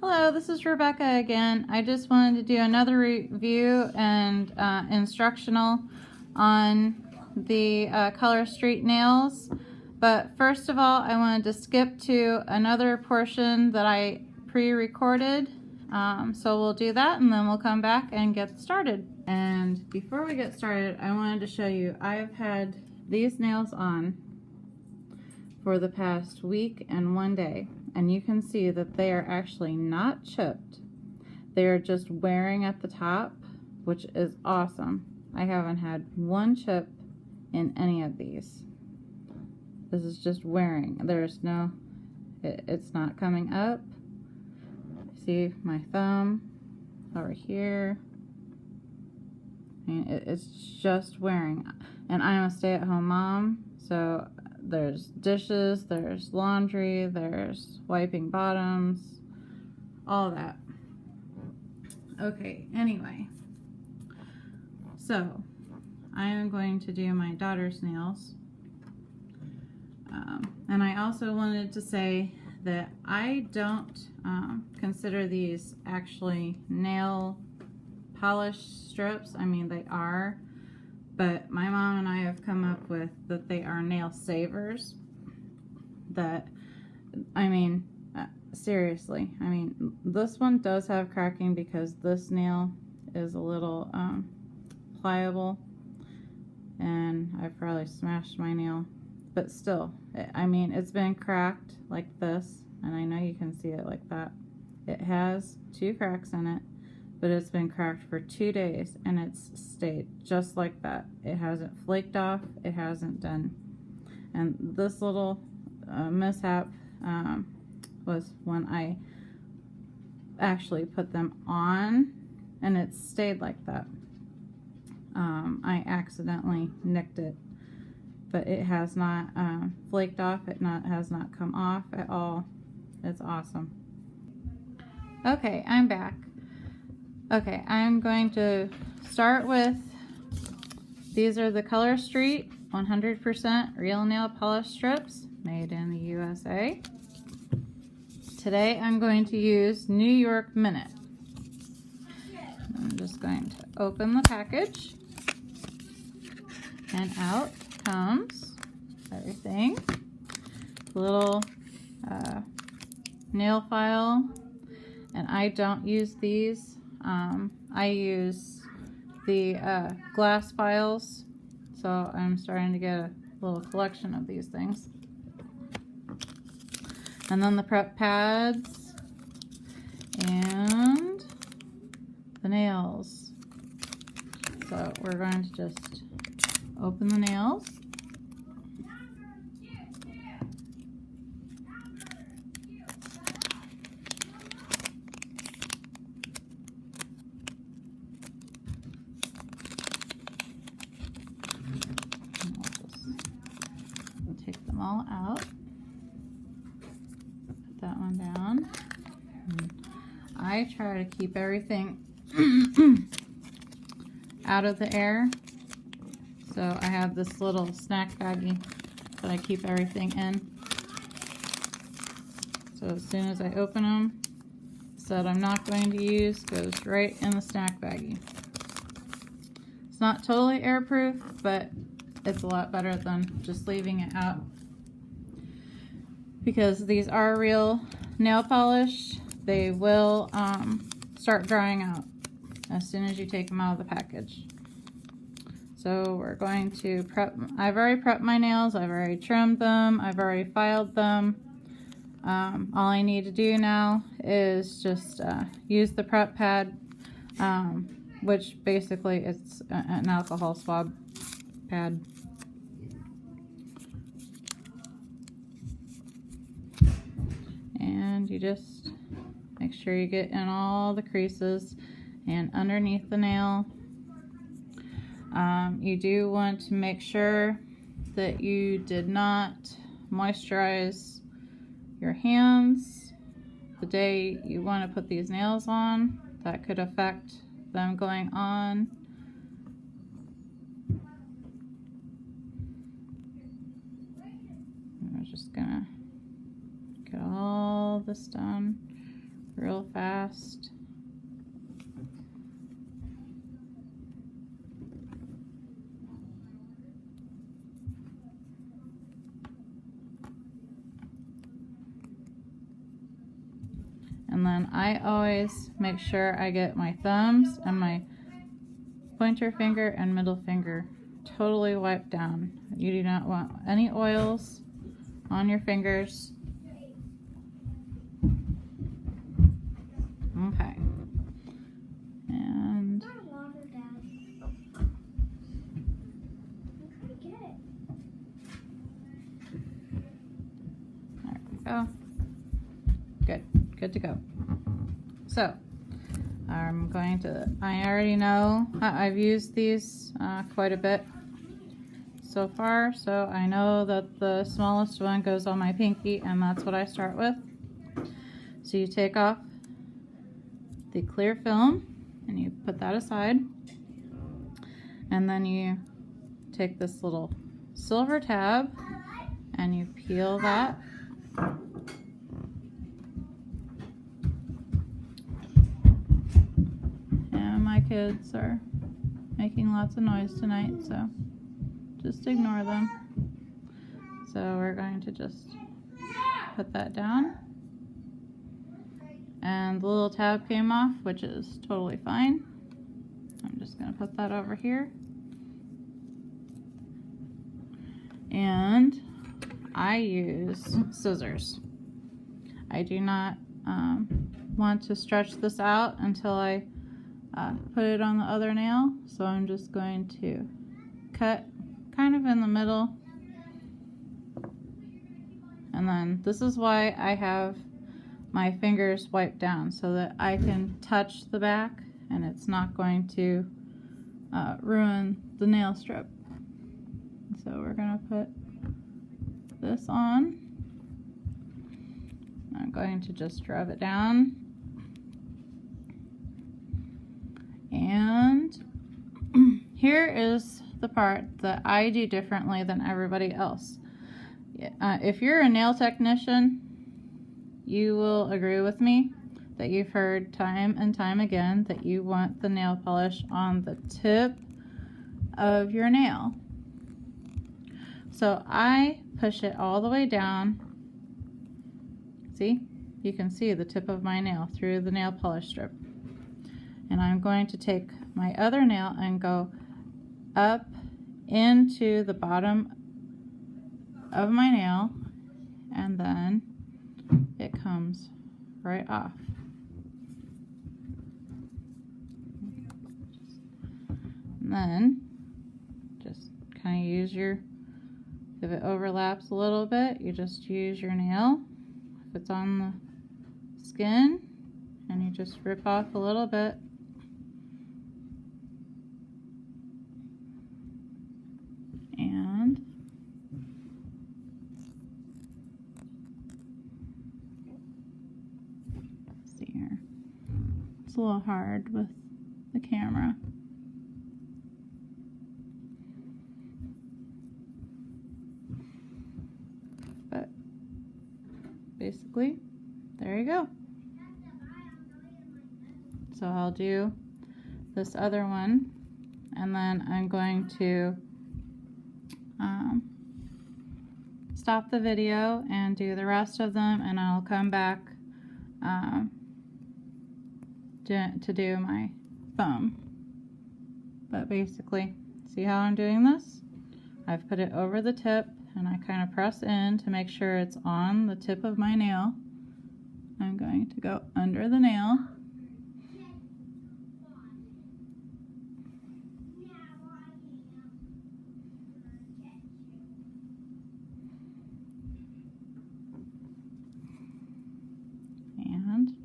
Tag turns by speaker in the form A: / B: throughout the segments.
A: Hello, this is Rebecca again. I just wanted to do another review and instructional on the ColorStreet nails. But first of all, I wanted to skip to another portion that I pre-recorded. So we'll do that and then we'll come back and get started. And before we get started, I wanted to show you, I've had these nails on for the past week and 1 day. And you can see that they are actually not chipped. They are just wearing at the top, which is awesome. I haven't had one chip in any of these. This is just wearing. There's no, it's not coming up. See my thumb over here. I mean, it's just wearing. And I'm a stay-at-home mom, so there's dishes, there's laundry, there's wiping bottoms, all that. Okay, anyway, so I am going to do my daughter's nails. And I also wanted to say that I don't consider these actually nail polish strips. I mean, they are. But my mom and I have come up with that they are nail savers. That, I mean, seriously, I mean, this one does have cracking because this nail is a little pliable, and I probably smashed my nail. But still, I mean, it's been cracked like this, and I know you can see it like that. It has 2 cracks in it. But it's been cracked for 2 days and it's stayed just like that. It hasn't flaked off, it hasn't done. And this little mishap was when I actually put them on and it stayed like that. I accidentally nicked it, but it has not flaked off, has not come off at all. It's awesome. Okay, I'm back. Okay, I'm going to start with, these are the ColorStreet 100% real nail polish strips made in the USA. Today I'm going to use New York Minute. I'm just going to open the package, and out comes everything. Little nail file, and I don't use these. I use the glass files, so I'm starting to get a little collection of these things. And then the prep pads and the nails. So we're going to just open the nails. Take them all out. Put that one down. I try to keep everything out of the air. So I have this little snack baggie that I keep everything in. So as soon as I open them, that I'm not going to use goes right in the snack baggie. It's not totally airproof, but it's a lot better than just leaving it out, because these are real nail polish. They will start drying out as soon as you take them out of the package. So we're going to prep. I've already prepped my nails, I've already trimmed them, I've already filed them. All I need to do now is just use the prep pad, which basically it's an alcohol swab pad. And you just make sure you get in all the creases and underneath the nail. You do want to make sure that you did not moisturize your hands the day you want to put these nails on. That could affect them going on. And we're just gonna get all this done real fast. And then I always make sure I get my thumbs and my pointer finger and middle finger totally wiped down. You do not want any oils on your fingers. Okay. And there we go. Good to go. So I'm going to, I already know I've used these quite a bit so far, so I know that the smallest one goes on my pinky, and that's what I start with. So you take off the clear film and you put that aside, and then you take this little silver tab and you peel that. My kids are making lots of noise tonight, so just ignore them. So we're going to just put that down, and the little tab came off, which is totally fine. I'm just going to put that over here, and I use scissors. I do not want to stretch this out until I put it on the other nail, so I'm just going to cut kind of in the middle. And then this is why I have my fingers wiped down, so that I can touch the back and it's not going to ruin the nail strip. So we're going to put this on. I'm going to just rub it down. And here is the part that I do differently than everybody else. If you're a nail technician, you will agree with me that you've heard time and time again that you want the nail polish on the tip of your nail. So I push it all the way down. See? You can see the tip of my nail through the nail polish strip. And I'm going to take my other nail and go up into the bottom of my nail, and then it comes right off. And then just kind of use your, if it overlaps a little bit, you just use your nail. If it's on the skin, and you just rip off a little bit. And let's see here. It's a little hard with the camera. But basically, there you go. So I'll do this other one, and then I'm going to stop the video and do the rest of them, and I'll come back to do my thumb. But basically, see how I'm doing this? I've put it over the tip, and I kind of press in to make sure it's on the tip of my nail. I'm going to go under the nail. And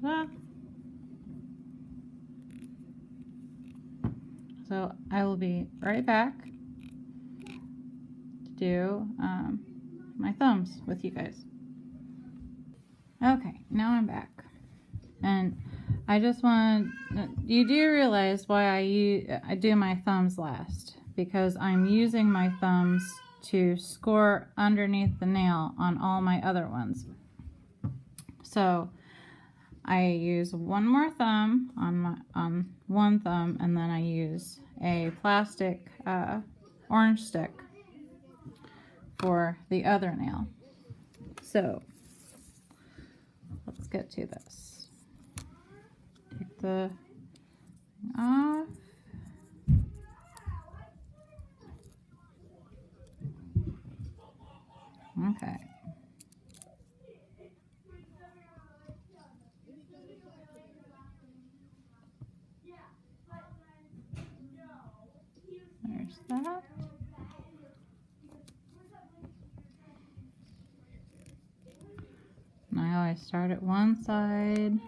A: ta-da! So I will be right back to do my thumbs with you guys. Okay, now I'm back, and I just want, you do realize why I do my thumbs last, because I'm using my thumbs to score underneath the nail on all my other ones. So I use one more thumb on one thumb, and then I use a plastic orange stick for the other nail. So let's get to this. Take the thing off. Okay. There's that. And I always start at one side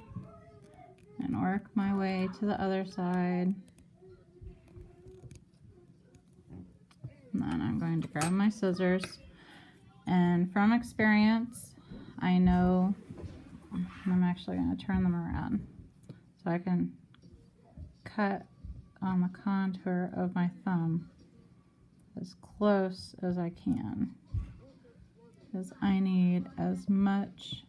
A: and work my way to the other side. And then I'm going to grab my scissors. And from experience, I know I'm actually going to turn them around so I can cut on the contour of my thumb as close as I can, because I need as much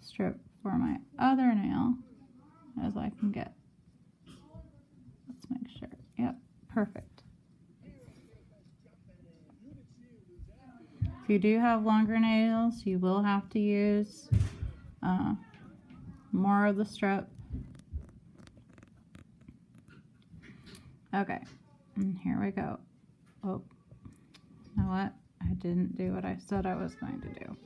A: strip for my other nail as I can get. Let's make sure. Yep, perfect. If you do have longer nails, you will have to use more of the strip. Okay, and here we go. Oh, you know what? I didn't do what I said I was going to do.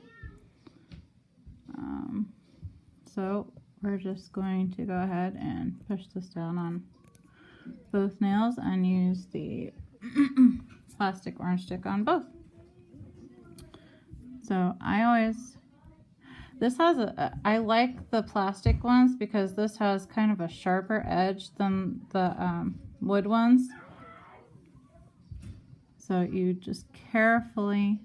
A: So we're just going to go ahead and push this down on both nails and use the plastic orange stick on both. So this has I like the plastic ones because this has kind of a sharper edge than the wood ones. So you just carefully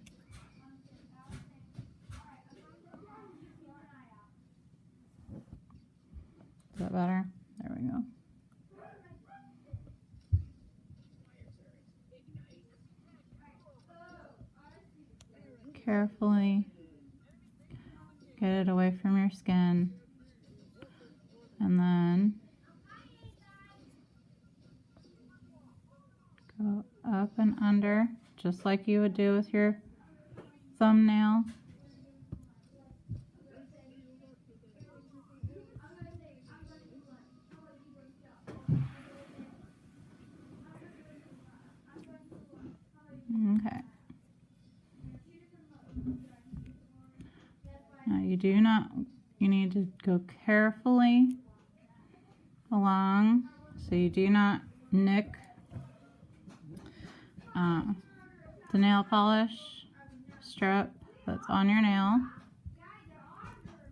A: is that better? There we go. Carefully get it away from your skin, and then go up and under just like you would do with your thumbnail. Okay. Now you need to go carefully along so you do not nick the nail polish strip that's on your nail.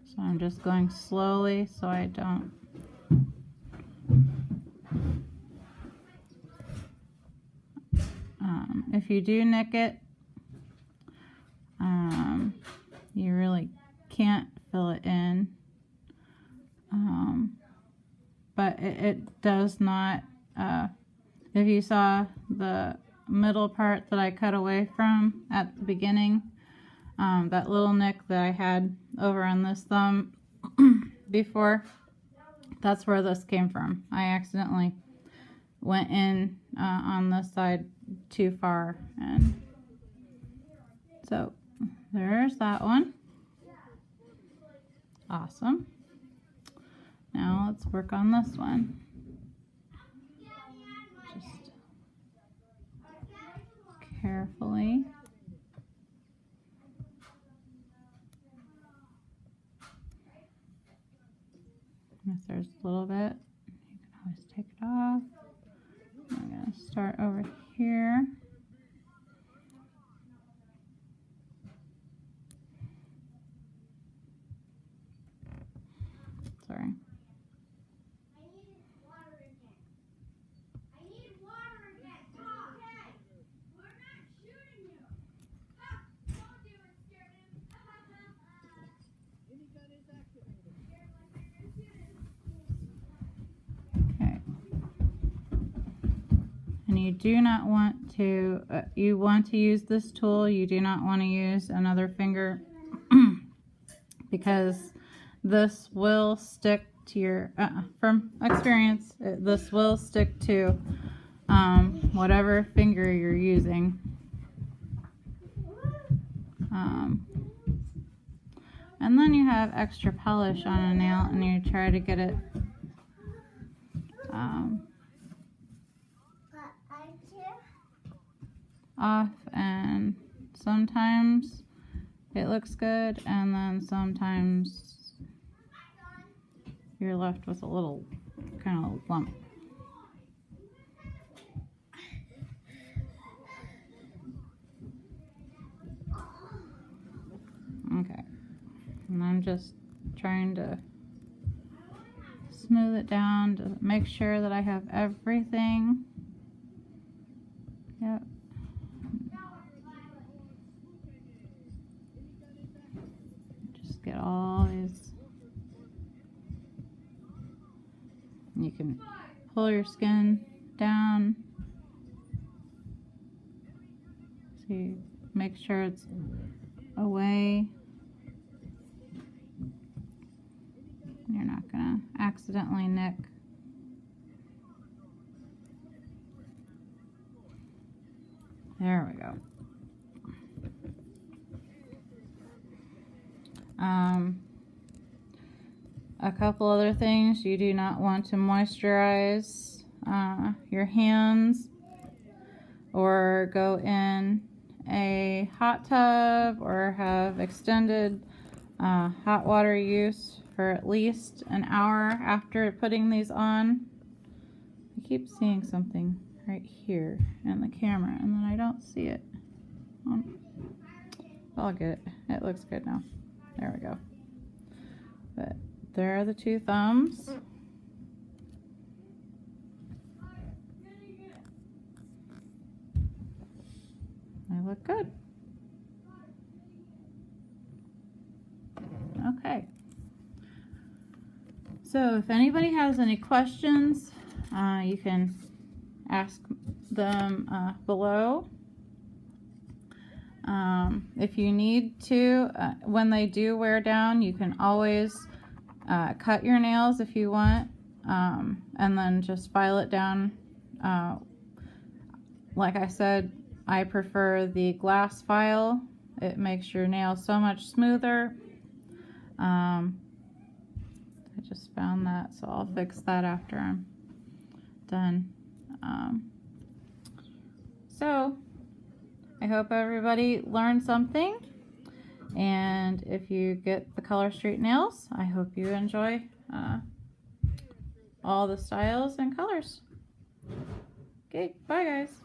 A: So I'm just going slowly so I don't if you do nick it, you really can't fill it in, but it does not, if you saw the middle part that I cut away from at the beginning, that little nick that I had over on this thumb before, that's where this came from. I accidentally went in on this side too far, and so there's that one. Awesome. Now let's work on this one. Just carefully. If there's a little bit, you can always take it off. I'm going to start over here. Sorry. and you do not want to, you want to use this tool. You do not want to use another finger because this will stick to your, from experience, this will stick to whatever finger you're using. And then you have extra polish on a nail and you try to get it off, and sometimes it looks good and then sometimes you're left with a little kind of lump. Okay, and I'm just trying to smooth it down to make sure that I have everything. Yep. Just get all these. You can pull your skin down. So you make sure it's away. You're not gonna accidentally nick. There we go. A couple other things: you do not want to moisturize your hands or go in a hot tub or have extended hot water use for at least an hour after putting these on. I keep seeing something right here in the camera and then I don't see it. I'll get it. It looks good now. There we go. But there are the two thumbs. They look good. Okay. So if anybody has any questions, you can ask them below. If you need to, when they do wear down, you can always cut your nails if you want, and then just file it down. Like I said, I prefer the glass file. It makes your nails so much smoother. I just found that, so I'll fix that after I'm done. So I hope everybody learned something, and if you get the ColorStreet nails, I hope you enjoy all the styles and colors. Okay, bye guys.